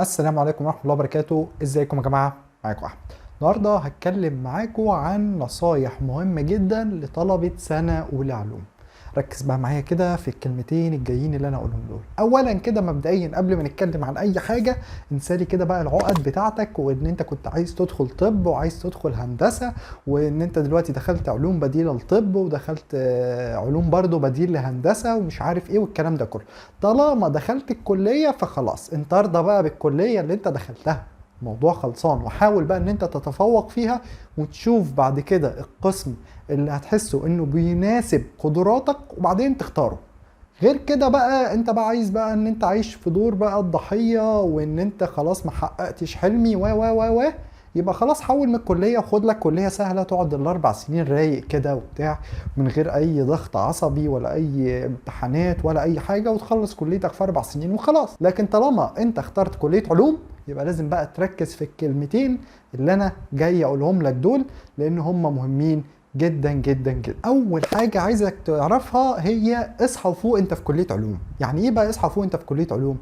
السلام عليكم ورحمة الله وبركاته. ازيكم يا جماعة؟ معاكم احمد. النهاردة هتكلم معاكم عن نصايح مهمة جدا لطلبة سنة اولى علوم. ركز بقى معايا كده في الكلمتين الجايين اللي انا اقولهم دول. اولا كده مبدئيا قبل ما نتكلم عن اي حاجة، انسالي كده بقى العقد بتاعتك، وان انت كنت عايز تدخل طب وعايز تدخل هندسة، وان انت دلوقتي دخلت علوم بديلة للطب ودخلت علوم برضو بديل لهندسة ومش عارف ايه والكلام ده كله. طالما دخلت الكلية فخلاص انت ارضى بقى بالكلية اللي انت دخلتها، موضوع خلصان، وحاول بقى ان انت تتفوق فيها وتشوف بعد كده القسم اللي هتحسه انه بيناسب قدراتك وبعدين تختاره. غير كده بقى انت بقى عايز بقى ان انت عايش في دور بقى الضحية، وان انت خلاص ما حققتش حلمي و يبقى خلاص حول من الكلية وخد لك كلية سهلة تقعد الاربع سنين رايق كده وبتاع، من غير اي ضغط عصبي ولا اي امتحانات ولا اي حاجة، وتخلص كليتك في 4 سنين وخلاص. لكن طالما انت اخترت كلية علوم يبقى لازم بقى تركز في الكلمتين اللي انا جاي اقولهم لك دول، لان هم مهمين جدا جدا جدا. اول حاجه عايزك تعرفها هي اصحى وفوق انت في كليه علوم. يعني ايه بقى اصحى وفوق انت في كليه علوم؟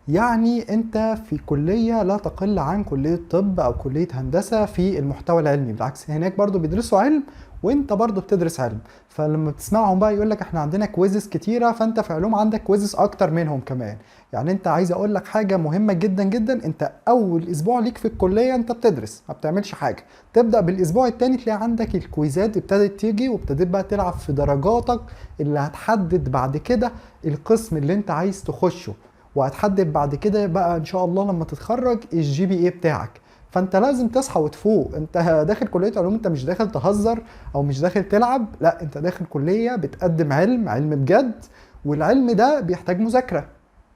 يعني انت في كليه لا تقل عن كليه طب او كليه هندسه في المحتوى العلمي، بالعكس هناك برضو بيدرسوا علم وانت برضو بتدرس علم. فلما بتسمعهم بقى يقول لك احنا عندنا كويزز كتيره، فانت في علوم عندك كويزز اكتر منهم كمان. يعني انت عايز اقول لك حاجه مهمه جدا جدا، انت اول اسبوع ليك في الكليه انت بتدرس ما بتعملش حاجه، تبدا بالاسبوع التاني تلاقي عندك الكويزات ابتدت تيجي، وابتديت بقى تلعب في درجاتك اللي هتحدد بعد كده القسم اللي انت عايز تخشه، وهتحدد بعد كده بقى ان شاء الله لما تتخرج الجي بي اي بتاعك. فانت لازم تصحى وتفوق. انت داخل كليه علوم، انت مش داخل تهزر او مش داخل تلعب، لا انت داخل كليه بتقدم علم بجد، والعلم ده بيحتاج مذاكره،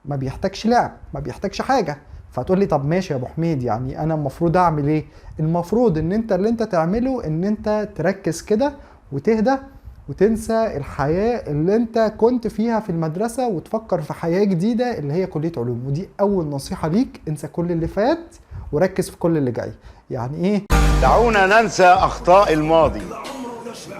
ما بيحتاجش لعب، ما بيحتاجش حاجه. فتقول لي طب ماشي يا ابو حميد، يعني انا المفروض اعمل ايه؟ المفروض ان انت اللي انت تعمله ان انت تركز كده وتهدى وتنسى الحياة اللي انت كنت فيها في المدرسة وتفكر في حياة جديدة اللي هي كلية علوم. ودي اول نصيحة ليك، انسى كل اللي فات وركز في كل اللي جاي. يعني ايه؟ دعونا ننسى أخطاء الماضي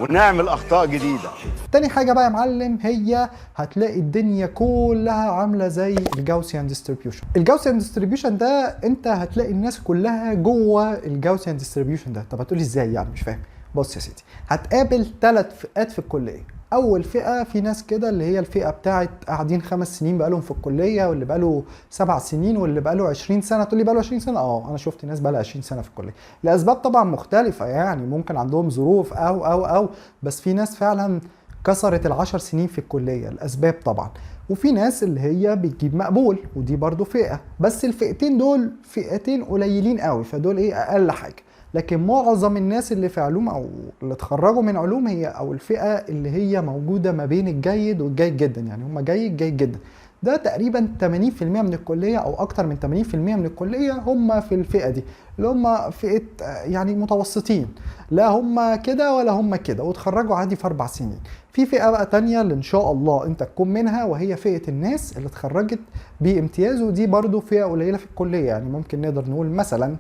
ونعمل أخطاء جديدة. تاني حاجة بقى يا معلم، هي هتلاقي الدنيا كلها عاملة زي الجاوسيان ديستريبيوشن. الجاوسيان ديستريبيوشن ده انت هتلاقي الناس كلها جوه الجاوسيان ديستريبيوشن ده. طب هتقولي ازاي يعني؟ مش فاهم. بص يا سيدي، هتقابل 3 فئات في الكلية. اول فئة في ناس كده اللي هي الفئة بتاعت قاعدين 5 سنين بقالهم في الكلية، واللي بقاله 7 سنين، واللي بقاله 20 سنة. تقول لي بقاله 20 سنة؟ انا شفت ناس بقالها 20 سنة في الكلية، لاسباب طبعا مختلفة، يعني ممكن عندهم ظروف او بس في ناس فعلا كسرت ال10 سنين في الكلية، الأسباب طبعا. وفي ناس اللي هي بتجيب مقبول، ودي برضو فئة. بس الفئتين دول فئتين قليلين قوي، فدول ايه أقل حاجة. لكن معظم الناس اللي في علوم أو اللي اتخرجوا من علوم هي أو الفئة اللي هي موجودة ما بين الجيد والجيد جدا، يعني هم جيد جدا. ده تقريبا 80% من الكلية أو أكتر من 80% من الكلية هم في الفئة دي، اللي هم فئة يعني متوسطين، لا هم كده ولا هم كده، وتخرجوا عادي في 4 سنين. في فئة بقى تانية اللي إن شاء الله أنت تكون منها، وهي فئة الناس اللي اتخرجت بامتياز، ودي برضو فئة قليلة في الكلية. يعني ممكن نقدر نقول مثلا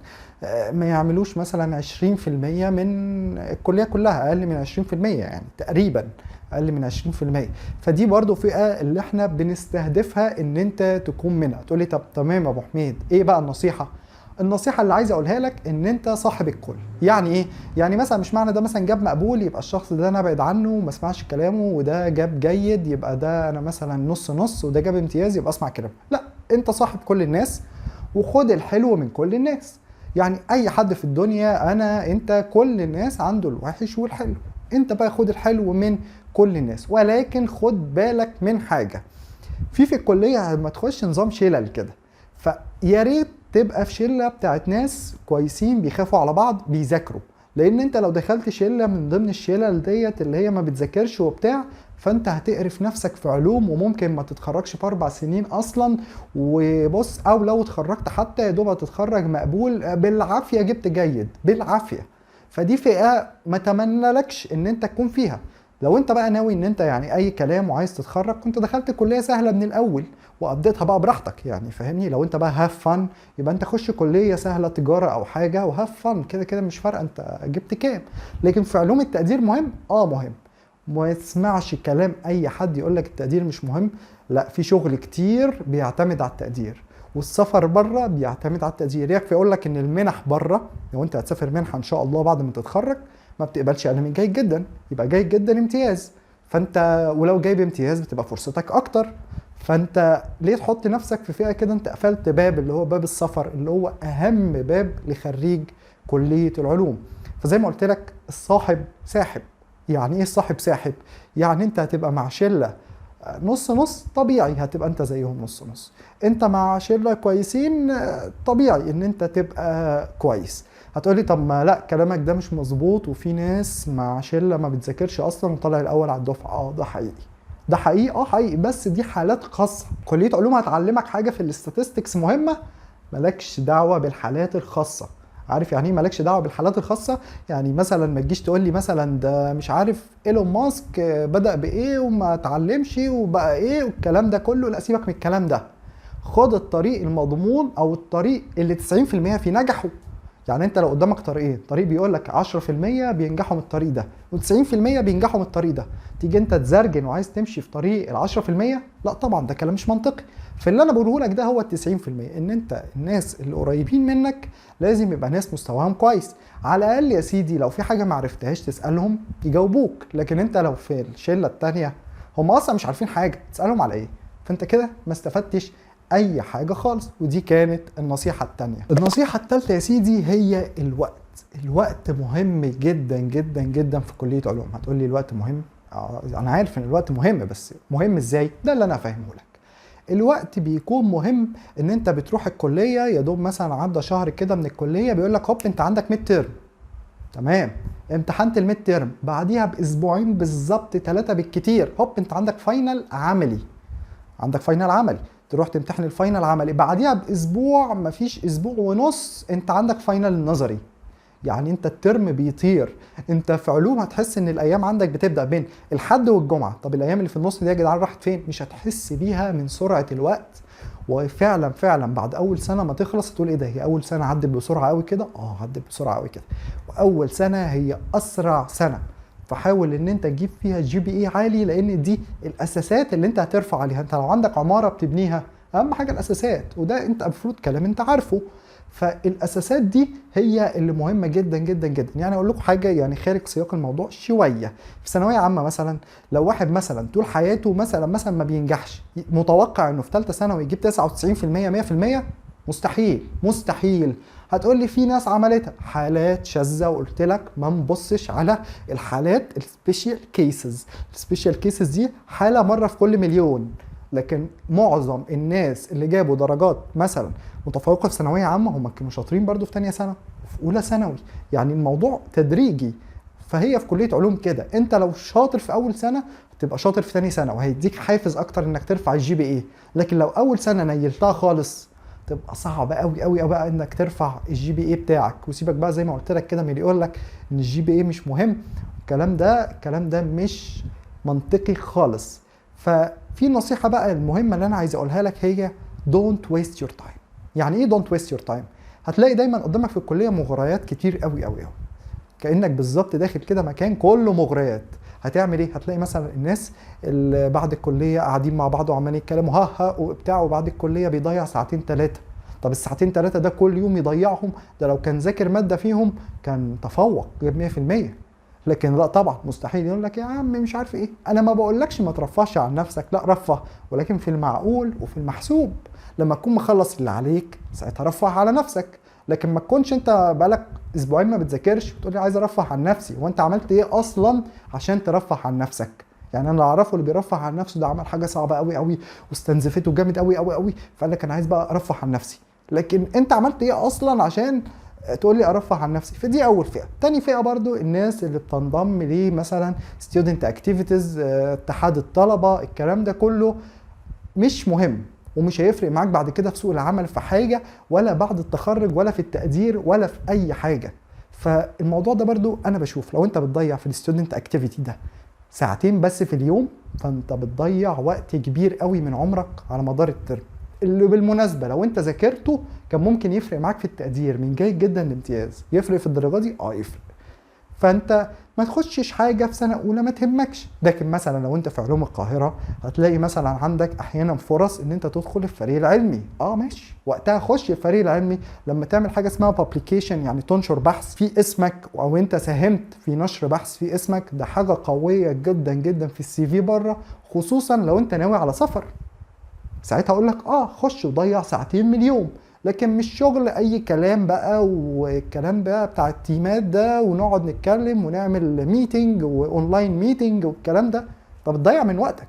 ما يعملوش مثلا 20% من الكلية كلها، أقل من 20% يعني تقريبا اقل من 20%. فدي برضو فئة اللي احنا بنستهدفها ان انت تكون منها. تقولي طب تمام يا ابو حميد، ايه بقى النصيحة؟ النصيحة اللي عايز اقولها لك ان انت صاحب الكل. يعني ايه؟ يعني مثلا مش معنى ده مثلا جاب مقبول يبقى الشخص ده انا ابعد عنه وما اسمعش كلامه، وده جاب جيد يبقى ده انا مثلا نص نص، وده جاب امتياز يبقى اسمع كلامه. لا، انت صاحب كل الناس وخد الحلو من كل الناس. يعني اي حد في الدنيا، انت كل الناس عنده الوحش والحلو، انت بقى خد الحلو من كل الناس. ولكن خد بالك من حاجة، في الكلية لما تخش نظام شلل كده، فيا ريت تبقى في شلة بتاعت ناس كويسين بيخافوا على بعض بيذاكروا. لان انت لو دخلت شلة من ضمن الشلل ديت اللي هي ما بتذاكرش وبتاع، فانت هتقرف نفسك في علوم وممكن ما تتخرجش في 4 سنين اصلا. وبص، او لو اتخرجت حتى يا دوب هتتخرج مقبول بالعافية، جبت جيد بالعافية. فدي فئة ما تمنى لكش ان انت تكون فيها. لو انت بقى ناوي ان انت يعني اي كلام وعايز تتخرج، كنت دخلت كلية سهلة من الاول وقضيتها بقى براحتك، يعني فاهمني؟ لو انت بقى هاف فن يبقى انت خش كلية سهلة تجارة او حاجة وهاف فن، كده كده مش فارقة انت جبت كام. لكن في علوم التقدير مهم، مهم. ما يسمعش كلام اي حد يقولك التقدير مش مهم، لا، في شغل كتير بيعتمد على التقدير. والسفر بره بيعتمد على التقدير. يكفي اقول لك ان المنح بره، لو انت هتسافر منحه ان شاء الله بعد ما تتخرج، ما بتقبلش اقل من جيد جدا، يبقى جيد جدا امتياز. فانت ولو جايب امتياز بتبقى فرصتك اكتر. فانت ليه تحط نفسك في فئه كده؟ انت قفلت باب اللي هو باب السفر، اللي هو اهم باب لخريج كليه العلوم. فزي ما قلت لك الصاحب ساحب. يعني ايه الصاحب ساحب؟ يعني انت هتبقى مع شله نص نص، طبيعي هتبقى انت زيهم نص نص. انت مع شله كويسين، طبيعي ان انت تبقى كويس. هتقولي طب ما لا، كلامك ده مش مظبوط، وفي ناس مع شله ما بتذاكرش اصلا وطلع الاول على الدفعه. ده حقيقي، ده حقيقي، حقيقي، بس دي حالات خاصه. كليه علوم هتعلمك حاجه في الاستاتستكس مهمه، مالكش دعوه بالحالات الخاصه. عارف يعني ايه مالكش دعوه بالحالات الخاصه؟ يعني مثلا ما تجيش تقول لي مثلا ده مش عارف ايلون ماسك بدأ بايه وما اتعلمش وبقى ايه والكلام ده كله. لا، سيبك من الكلام ده. خد الطريق المضمون او الطريق اللي 90% فيه نجحوا. يعني انت لو قدامك طريقين، طريق بيقول لك 10% بينجحوا من الطريق ده و90% بينجحوا من الطريق ده، تيجي انت تزرجن وعايز تمشي في طريق ال 10%؟ لا طبعا، ده كلام مش منطقي. فاللي انا بقوله لك ده هو ال 90%، ان انت الناس اللي قريبين منك لازم يبقى ناس مستواهم كويس. على الاقل يا سيدي لو في حاجه ما عرفتهاش تسالهم يجاوبوك. لكن انت لو في الشله الثانيه هم اصلا مش عارفين حاجه، تسالهم على ايه؟ فانت كده ما استفدتش اي حاجه خالص. ودي كانت النصيحه الثانيه. النصيحه الثالثه يا سيدي هي الوقت. الوقت مهم جدا جدا جدا في كليه علوم. هتقول لي الوقت مهم؟ انا عارف ان الوقت مهم، بس مهم ازاي؟ ده اللي انا فاهمه لك. الوقت بيكون مهم ان انت بتروح الكليه، يا دوب مثلا عدى شهر كده من الكليه بيقول لك هوب انت عندك ميد ترم. تمام، امتحنت الميد ترم، بعديها باسبوعين بالظبط 3 بالكتير هوب انت عندك فاينل عملي. عندك فاينل عملي، تروح تمتحن الفاينل عملي، بعديها باسبوع، مفيش اسبوع ونص، انت عندك فاينل نظري. يعني انت الترم بيطير. انت في علوم هتحس ان الايام عندك بتبدا بين الحد والجمعه. طب الايام اللي في النص دي يا جدعان راحت فين؟ مش هتحس بيها من سرعه الوقت. وفعلا فعلا بعد اول سنه ما تخلص تقول ايه ده، هي اول سنه عدت بسرعه قوي كده؟ عدت بسرعه قوي كده. واول سنه هي اسرع سنه، فحاول ان انت تجيب فيها GPA عالي، لان دي الاساسات اللي انت هترفع عليها. انت لو عندك عماره بتبنيها، اهم حاجه الاساسات، وده انت المفروض كلام انت عارفه. فالاساسات دي هي اللي مهمه جدا جدا جدا. يعني اقول لكم حاجه يعني خارج سياق الموضوع شويه. في ثانويه عامه مثلا، لو واحد مثلا طول حياته مثلا ما بينجحش، متوقع انه في ثالثه ثانوي يجيب 99% 100%؟ مستحيل، مستحيل. هتقول لي في ناس عملتها، حالات شاذه، وقلت لك ما نبصش على الحالات السبيشال كيسز. السبيشال كيسز دي حاله مره في كل مليون. لكن معظم الناس اللي جابوا درجات مثلا متفوقه في ثانويه عامه هم كانوا شاطرين برضو في ثانيه ثانوي وفي اولى ثانوي. يعني الموضوع تدريجي. فهي في كليه علوم كده، انت لو شاطر في اول سنه هتبقى شاطر في ثاني سنه، وهيديك حافز اكتر انك ترفع الGPA. لكن لو اول سنه نيلتها خالص تبقى صعب قوي قوي قوي بقى انك ترفع الGPA بتاعك. وسيبك بقى زي ما قلت لك كده من اللي يقول لك ان الGPA مش مهم، الكلام ده مش منطقي خالص. ففي نصيحه بقى المهمه اللي انا عايز اقولها لك هي don't waste your time. يعني ايه don't waste your time؟ هتلاقي دايما قدامك في الكليه مغريات كتير قوي قوي قوي، كانك بالظبط داخل كده مكان كله مغريات. هتعمل ايه؟ هتلاقي مثلا الناس اللي بعد الكليه قاعدين مع بعض وعمالين يتكلموا ها وبتاع، وبعد الكليه بيضيع ساعتين 3. طب الساعتين 3 ده كل يوم يضيعهم، ده لو كان ذاكر ماده فيهم كان تفوق جاب 100%. لكن لا طبعا مستحيل. يقول لك يا عم مش عارف ايه. انا ما بقولكش ما ترفهش عن نفسك، لا رفه، ولكن في المعقول وفي المحسوب. لما تكون مخلص اللي عليك ساعتها رفه على نفسك. لكن ما تكونش انت بقالك اسبوعين ما بتذاكرش وتقول لي عايز ارفه عن نفسي، وانت عملت ايه اصلا عشان ترفه عن نفسك؟ يعني انا اللي اعرفه اللي بيرفه عن نفسه ده عمل حاجه صعبه قوي قوي واستنزفته جامد قوي قوي قوي، فقال لك انا عايز بقى ارفه عن نفسي. لكن انت عملت ايه اصلا عشان تقول لي ارفه عن نفسي؟ فدي اول فئه. تاني فئه برضو الناس اللي بتنضم ليه مثلا ستودنت اكتيفيتيز، اتحاد الطلبه، الكلام ده كله مش مهم ومش هيفرق معاك بعد كده في سوق العمل في حاجه، ولا بعد التخرج، ولا في التقدير، ولا في اي حاجه. فالموضوع ده برضو انا بشوف لو انت بتضيع في الستودنت اكتيفيتي ده ساعتين بس في اليوم، فانت بتضيع وقت كبير قوي من عمرك على مدار الترم، اللي بالمناسبه لو انت ذاكرته كان ممكن يفرق معاك في التقدير من جيد جدا لامتياز. يفرق في الدرجه دي؟ يفرق. فانت ما تخشش حاجه في سنه اولى ما تهمكش. لكن مثلا لو انت في علوم القاهره هتلاقي مثلا عندك احيانا فرص ان انت تدخل الفريق العلمي، ماشي، وقتها خش الفريق العلمي لما تعمل حاجه اسمها بابليكيشن، يعني تنشر بحث في اسمك او انت ساهمت في نشر بحث في اسمك. ده حاجه قويه جدا جدا في السي في بره، خصوصا لو انت ناوي على سفر. ساعتها اقول لك خش وضيع ساعتين من اليوم، لكن مش شغل اي كلام بقى والكلام بقى بتاع التيمات ده ونقعد نتكلم ونعمل ميتنج واونلاين ميتنج والكلام ده. طب تضيع من وقتك.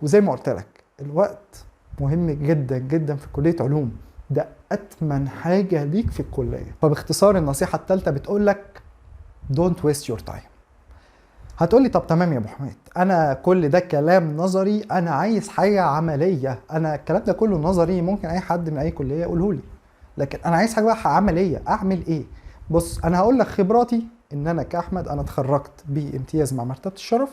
وزي ما قلت لك الوقت مهم جدا جدا في كلية علوم، ده اتمن حاجة ليك في الكلية. فباختصار النصيحة الثالثة بتقول لك don't waste your time. هتقولي طب تمام يا ابو حميد، انا كل ده كلام نظري، انا عايز حاجه عمليه. انا الكلام ده كله نظري ممكن اي حد من اي كليه يقوله لي، لكن انا عايز حاجه بقى عمليه. اعمل ايه؟ بص، انا هقول لك خبراتي ان انا كاحمد انا اتخرجت بامتياز مع مرتبه الشرف.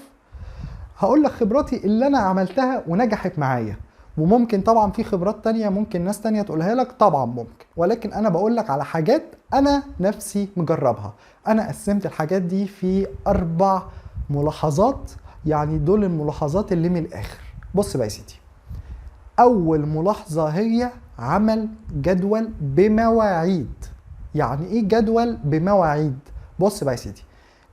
هقول لك خبراتي اللي انا عملتها ونجحت معايا، وممكن طبعا في خبرات تانية ممكن ناس تانية تقولها لك، طبعا ممكن، ولكن انا بقول لك على حاجات انا نفسي مجربها. انا قسمت الحاجات دي في 4 ملاحظات، يعني دول الملاحظات اللي من الاخر. بص بقى يا سيدي، اول ملاحظة هي عمل جدول بمواعيد. يعني ايه جدول بمواعيد؟ بص بقى يا سيدي،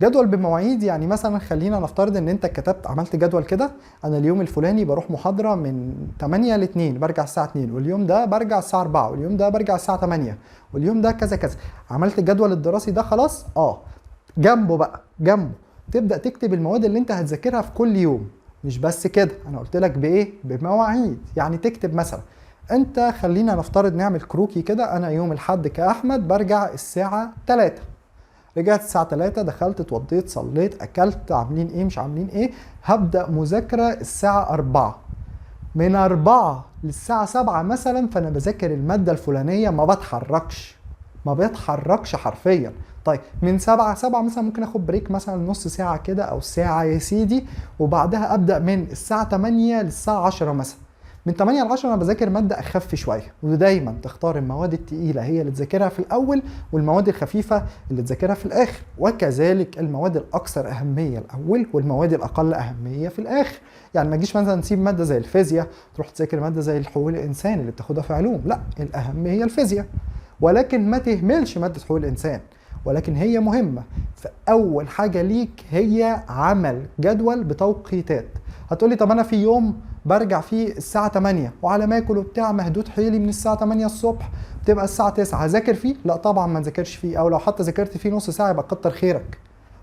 جدول بمواعيد يعني مثلا خلينا نفترض ان انت عملت جدول كده، انا اليوم الفلاني بروح محاضرة من 8 ل 2 برجع الساعة 2، واليوم ده برجع الساعة 4، واليوم ده برجع الساعة 8، واليوم ده كذا كذا. عملت الجدول الدراسي ده خلاص. جنبه بقى، جنبه تبدأ تكتب المواد اللي انت هتذاكرها في كل يوم. مش بس كده، انا قلت لك بايه؟ بمواعيد. يعني تكتب مثلا انت، خلينا نفترض نعمل كروكي كده، انا يوم الاحد كأحمد برجع الساعة 3، رجعت الساعة 3، دخلت اتوضيت صليت اكلت، عاملين ايه مش عاملين ايه، هبدأ مذاكرة الساعة 4، من 4 للساعة 7 مثلا، فانا بذاكر المادة الفلانية، ما بتحركش حرفيا. طيب من 7 مثلا ممكن اخد بريك مثلا نص ساعة كده او ساعة يا سيدي، وبعدها ابدأ من الساعة 8 للساعة 10 مثلا. من 8 ل 10 انا بذاكر مادة اخف شوية، ودايما تختار المواد التقيلة هي اللي تذاكرها في الاول، والمواد الخفيفة اللي تذاكرها في الاخر، وكذلك المواد الاكثر اهمية الاول والمواد الاقل اهمية في الاخر. يعني ما تجيش مثلا تسيب مادة زي الفيزياء تروح تذاكر مادة زي حقوق الانسان اللي بتاخدها في علوم، لا، الاهم هي الفيزياء، ولكن ما تهملش مادة حقوق الانسان، ولكن هي مهمة. فأول حاجة ليك هي عمل جدول بتوقيتات. هتقولي طب أنا في يوم برجع فيه الساعة 8 وعلى ما اكل وبتاع مهدود حيلي من الساعة 8 الصبح بتبقى الساعة 9، هذاكر فيه؟ لا طبعا ما نذاكرش فيه، أو لو حتى ذاكرت فيه نص ساعة يبقى كتر خيرك.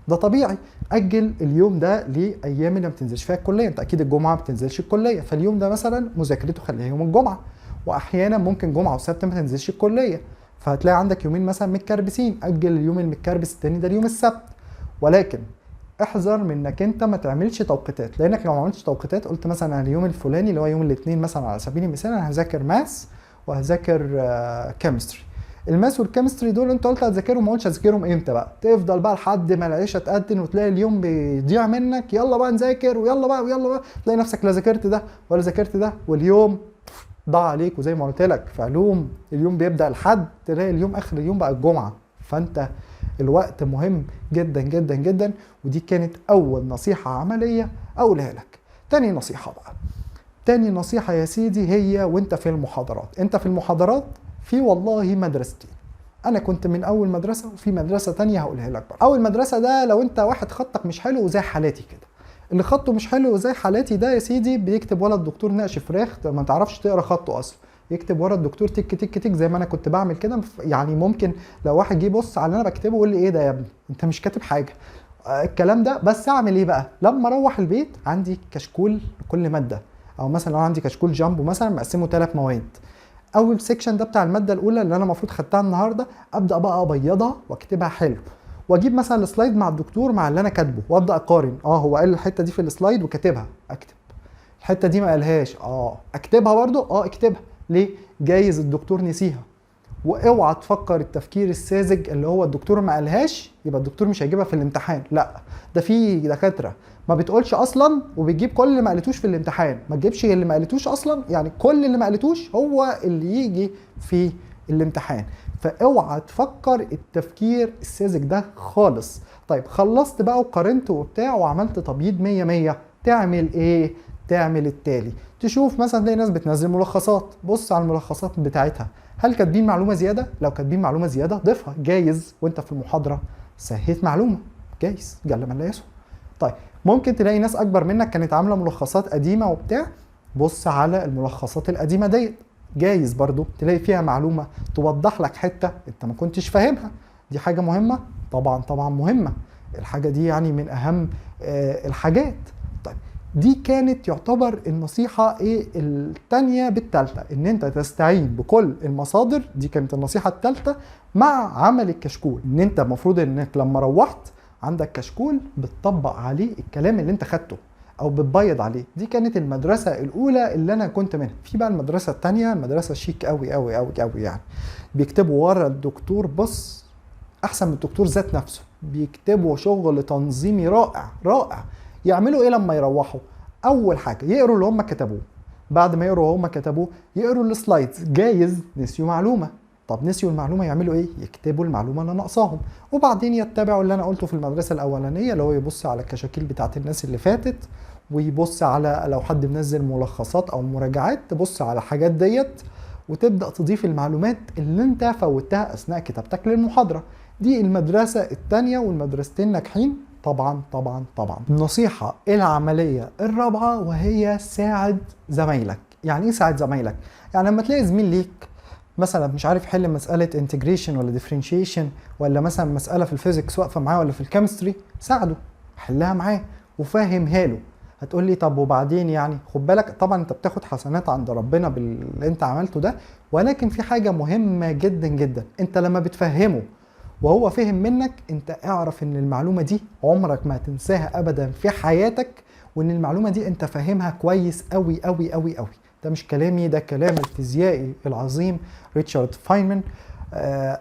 ده طبيعي. أجل اليوم ده لأيام اللي ما بتنزلش فيها الكلية. أنت أكيد الجمعة ما بتنزلش الكلية، فاليوم ده مثلا مذاكرته خليها يوم الجمعة، وأحيانا ممكن جمعة وسبت ما تنزلش الكلية، فهتلاقي عندك يومين مثلا متكربسين، اجل اليوم المتكربس التاني ده اليوم السبت. ولكن احذر من انك انت ما تعملش توقيتات، لانك لو ما عملتش توقيتات قلت مثلا انا اليوم الفلاني اللي هو يوم الاثنين مثلا على سبيل المثال انا هذاكر ماس وهذاكر كيمستري. الماس والكيمستري دول انت قلت هتذاكرهم، ما قلتش هتذاكرهم امتى بقى، تفضل بقى لحد ما العيشه تقدن وتلاقي اليوم بيضيع منك، يلا بقى نذاكر ويلا بقى تلاقي نفسك لا ذاكرت ده ولا ذاكرت ده، واليوم ضاع عليك. وزي ما قلت لك في علوم اليوم بيبدأ الحد، تلاقي اليوم اخر اليوم بقى الجمعة. فانت الوقت مهم جدا جدا جدا، ودي كانت اول نصيحة عملية اقولها لك. تاني نصيحة يا سيدي هي وانت في المحاضرات. انت في المحاضرات في والله مدرستين، انا كنت من اول مدرسة وفي مدرسة تانية هقولها لك بقى. اول مدرسة ده لو انت واحد خطك مش حلو وزي حالاتي كده، اللي خطه مش حلو زي حالاتي ده يا سيدي بيكتب ورا الدكتور نقش فراخ، ما تعرفش تقرا خطه اصلا، يكتب ورا الدكتور تك تك تك زي ما انا كنت بعمل كده. يعني ممكن لو واحد جه يبص على اللي انا بكتبه يقول لي ايه ده يا ابني انت مش كاتب حاجه، الكلام ده. بس اعمل ايه بقى لما اروح البيت؟ عندي كشكول لكل ماده، او مثلا لو عندي كشكول جامبو مثلا مقسمه 3 مواد، اول سيكشن ده بتاع الماده الاولى اللي انا المفروض خدتها النهارده ابدا بقى ابيضها واكتبها حلو، واجيب مثلا السلايد مع الدكتور مع اللي انا كاتبه وابدا اقارن، هو قال الحته دي في السلايد وكاتبها، اكتب. الحته دي ما قالهاش، اكتبها برضو، اكتبها. ليه؟ جايز الدكتور نسيها. واوعى تفكر التفكير الساذج اللي هو الدكتور ما قالهاش يبقى الدكتور مش هيجيبها في الامتحان، لا، ده في دكاتره ما بتقولش اصلا وبتجيب كل اللي ما قالتوش في الامتحان، ما تجيبش اللي ما قالتوش اصلا، يعني كل اللي ما قالتوش هو اللي يجي في الامتحان. فاوعى تفكر التفكير الساذج ده خالص. طيب خلصت بقى وقارنت وبتاع وعملت تبييض 100 تعمل ايه؟ تعمل التالي، تشوف مثلا تلاقي ناس بتنزل ملخصات، بص على الملخصات بتاعتها، هل كاتبين معلومه زياده؟ لو كاتبين معلومه زياده ضيفها، جايز وانت في المحاضره سهيت معلومه، جايز جل من لا يسهو. طيب ممكن تلاقي ناس اكبر منك كانت عامله ملخصات قديمه وبتاع، بص على الملخصات القديمه ديت، جايز برضو تلاقي فيها معلومه توضح لك حته انت ما كنتش فاهمها. دي حاجه مهمه، طبعا طبعا مهمه، الحاجه دي يعني من اهم الحاجات. طيب دي كانت يعتبر النصيحه ايه الثانيه بالثالثه، ان انت تستعين بكل المصادر، دي كانت النصيحه الثالثه مع عمل الكشكول، ان انت المفروض انك لما روحت عندك كشكول بتطبق عليه الكلام اللي انت خدته او بتبيض عليه. دي كانت المدرسه الاولى اللي انا كنت منها. في بقى المدرسه الثانيه، المدرسه شيك قوي قوي قوي قوي، يعني بيكتبوا ورا الدكتور، بص احسن من الدكتور ذات نفسه، بيكتبوا شغل تنظيمي رائع رائع. يعملوا ايه لما يروحوا؟ اول حاجه يقروا اللي هم كتبوه، بعد ما يقروا هم كتبوه يقروا السلايدز، جايز نسيوا معلومه، طب نسيوا المعلومه يعملوا ايه؟ يكتبوا المعلومه اللي ناقصاهم، وبعدين يتبعوا اللي انا قلته في المدرسه الاولانيه، اللي هو يبص على الكشاكيل بتاعت الناس اللي فاتت، ويبص على لو حد منزل ملخصات او مراجعات، تبص على الحاجات ديت وتبدا تضيف المعلومات اللي انت فوتها اثناء كتابتك للمحاضره. دي المدرسه الثانيه، والمدرستين ناجحين طبعا طبعا طبعا. النصيحه العمليه الرابعه وهي ساعد زمايلك. يعني ايه ساعد زمايلك؟ يعني لما تلاقي زميل ليك مثلا مش عارف يحل مساله انتجريشن ولا ديفرنشيشن، ولا مثلا مساله في الفيزيكس واقفه معاه، ولا في الكيمستري، ساعده، حلها معاه وفهمها له. هتقول لي طب وبعدين؟ يعني خد بالك طبعا انت بتاخد حسنات عند ربنا باللي انت عملته ده، ولكن في حاجه مهمه جدا جدا، انت لما بتفهمه وهو فهم منك، انت اعرف ان المعلومه دي عمرك ما هتنساها ابدا في حياتك، وان المعلومه دي انت فاهمها كويس قوي قوي قوي قوي. ده مش كلامي، ده كلام الفيزيائي العظيم ريتشارد فاينمان.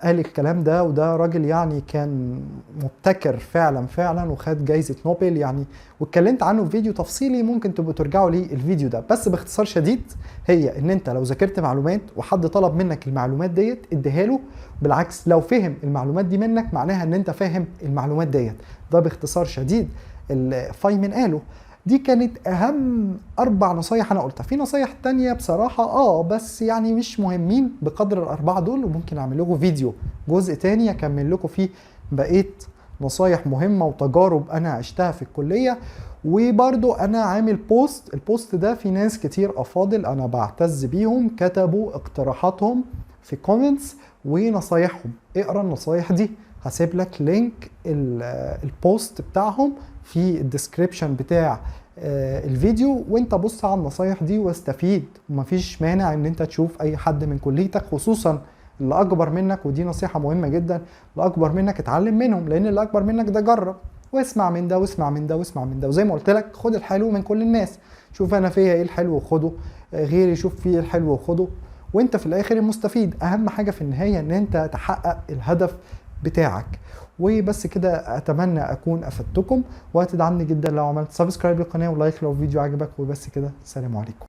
قال الكلام ده، وده راجل يعني كان مبتكر فعلا فعلا، وخد جايزة نوبل يعني، واتكلمت عنه في فيديو تفصيلي، ممكن تبقوا ترجعوا ليه الفيديو ده. بس باختصار شديد، هي ان انت لو ذاكرت معلومات وحد طلب منك المعلومات ديت اديها له، بالعكس لو فهم المعلومات دي منك معناها ان انت فاهم المعلومات ديت. ده باختصار شديد فاينمان قاله. دي كانت اهم 4 نصايح انا قلتها. في نصايح تانية بصراحة بس يعني مش مهمين بقدر ال4 دول، وممكن اعمل لكم فيديو جزء تاني اكمل لكم فيه بقية نصايح مهمة وتجارب انا عشتها في الكلية. وبرضو انا عامل البوست ده في ناس كتير افاضل انا بعتز بيهم كتبوا اقتراحاتهم في كومنتس ونصايحهم، اقرا النصايح دي، هسيب لك لينك البوست بتاعهم في الديسكريبشن بتاع الفيديو، وانت بص على النصايح دي واستفيد. ومفيش مانع ان انت تشوف اي حد من كليتك، خصوصا اللي اكبر منك، ودي نصيحة مهمة جدا، اللي اكبر منك اتعلم منهم، لان اللي اكبر منك ده جرب واسمع من ده واسمع من ده واسمع من ده، وزي ما قلت لك خد الحلو من كل الناس، شوف انا فيها ايه الحلو وخده، غيري يشوف فيه الحلو وخده، وانت في الاخر المستفيد. اهم حاجة في النهاية ان انت تحقق الهدف بتاعك. وبس كده، اتمنى اكون افدتكم، وهتدعمني جدا لو عملت سبسكرايب للقناه ولايك لو الفيديو عجبك. وبس كده، السلام عليكم.